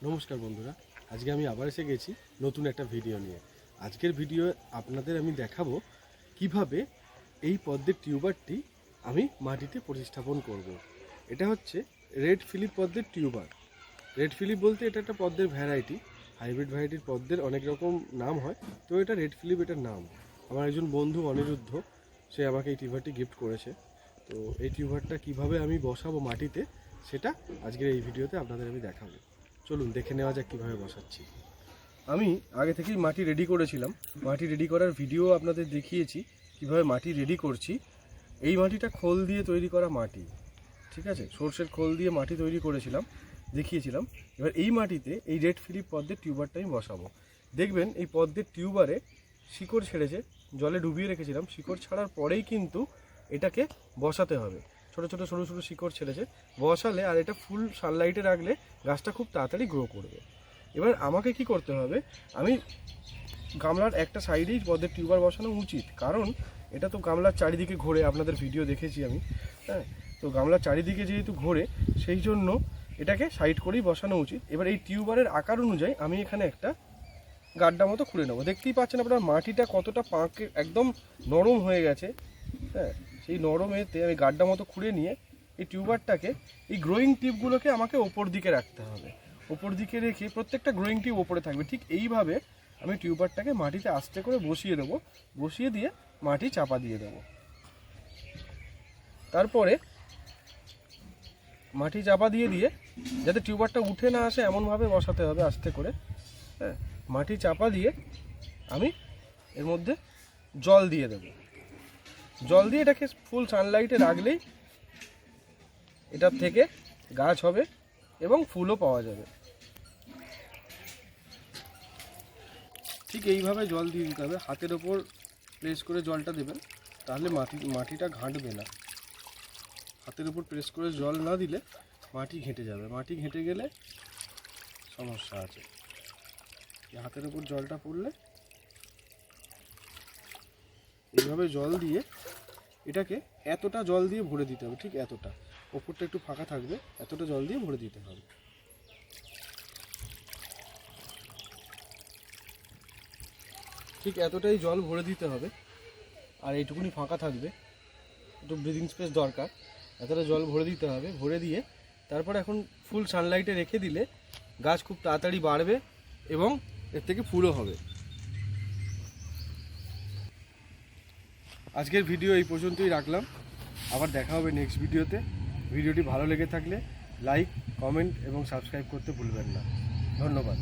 নমস্কার বন্ধুরা, আজকে আমি আবার এসে গেছি নতুন একটা ভিডিও নিয়ে। আজকের ভিডিও আপনাদের আমি দেখাবো কিভাবে এই পদ্মের টিউবারটি আমি মাটিতে প্রতিস্থাপন করব। এটা হচ্ছে রেড ফিলিপ পদ্মের টিউবার। রেড ফিলিপ বলতে এটা একটা পদ্মের ভ্যারাইটি, হাইব্রিড ভ্যারাইটির পদ্মের অনেক রকম নাম হয়, তো এটা রেড ফিলিপ এটার নাম। আমার একজন বন্ধু অনিরুদ্ধ, সে আমাকে এই টিউবারটি গিফট করেছে। তো এই টিউবারটা কিভাবে আমি বসাবো মাটিতে সেটা আজকের এই ভিডিওতে আপনাদের আমি দেখাবো। চলুন দেখে নেওয়া যাক কীভাবে বসাচ্ছি। আমি আগে থেকেই মাটি রেডি করেছিলাম, মাটি রেডি করার ভিডিও আপনাদের দেখিয়েছি কিভাবে মাটি রেডি করছি। এই মাটিটা খোল দিয়ে তৈরি করা মাটি, ঠিক আছে, সর্ষের খোল দিয়ে মাটি তৈরি করেছিলাম, দেখিয়েছিলাম। এবার এই মাটিতে এই রেড ফিলিপ পদ্মের টিউবারটা আমি বসাবো। দেখবেন এই পদ্মের টিউবারে শিকড় ছেড়েছে, জলে ডুবিয়ে রেখেছিলাম, শিকড় ছাড়ার পরেই কিন্তু এটাকে বসাতে হবে। ছোটো ছোটো সরু সরু শিকড় ছেড়েছে, বসালে আর এটা ফুল সানলাইটে রাখলে গাছটা খুব তাড়াতাড়ি গ্রো করবে। এবার আমাকে কি করতে হবে, আমি গামলার একটা সাইডেই পদ্মের টিউবার বসানো উচিত, কারণ এটা তো গামলার চারিদিকে ঘোরে, আপনাদের ভিডিও দেখেছি আমি, হ্যাঁ। তো গামলার চারিদিকে যেহেতু ঘোরে, সেই জন্য এটাকে সাইড করেই বসানো উচিত। এবার এই টিউবারের আকার অনুযায়ী আমি এখানে একটা গাড্ডা মতো খুঁড়ে নেবো। দেখতেই পাচ্ছেন আপনার মাটিটা কতটা পাঁকে একদম নরম হয়ে গেছে, হ্যাঁ। সেই নরমেতে আমি গাড্ডা মতো খুঁড়ে নিয়ে এই টিউবারটাকে, এই গ্রোয়িং টিউবগুলোকে আমাকে ওপর দিকে রাখতে হবে। ওপর দিকে রেখে প্রত্যেকটা গ্রোয়িং টিউব ওপরে থাকবে। ঠিক এইভাবে আমি টিউবারটাকে মাটিতে আস্তে করে বসিয়ে দেবো, বসিয়ে দিয়ে মাটি চাপা দিয়ে দেবো। তারপরে মাটি চাপা দিয়ে দিয়ে যাতে টিউবারটা উঠে না আসে এমনভাবে বসাতে হবে আস্তে করে, হ্যাঁ। মাটি চাপা দিয়ে আমি এর মধ্যে জল দিয়ে দেবো। জল দিয়ে এটাকে ফুল সানলাইটে রাখলেই এটার থেকে গাছ হবে এবং ফুলও পাওয়া যাবে। ঠিক এইভাবে জল দিয়ে দিতে হবে, হাতের ওপর প্রেস করে জলটা দেবেন, তাহলে মাটিটা ঘাঁটবে না। হাতের ওপর প্রেস করে জল না দিলে মাটি ঘেঁটে যাবে, মাটি ঘেঁটে গেলে সমস্যা আছে। হাতের ওপর জলটা পড়লে এইভাবে জল দিয়ে এটাকে এতটা জল দিয়ে ভরে দিতে হবে, ঠিক এতটা, ওপরটা একটু ফাঁকা থাকবে, এতটা জল দিয়ে ভরে দিতে হবে। ঠিক এতটাই জল ভরে দিতে হবে, আর এইটুকুনি ফাঁকা থাকবে, একটু ব্রিদিং স্পেস দরকার, এতটা জল ভরে দিতে হবে। ভরে দিয়ে তারপর এখন ফুল সানলাইটে রেখে দিলে গাছ খুব তাড়াতাড়ি বাড়বে এবং এর থেকে ফুলও হবে। আজকের ভিডিও এই পর্যন্তই রাখলাম, আবার দেখা হবে নেক্সট ভিডিওতে। ভিডিওটি ভালো লেগে থাকলে লাইক, কমেন্ট এবং সাবস্ক্রাইব করতে ভুলবেন না। ধন্যবাদ।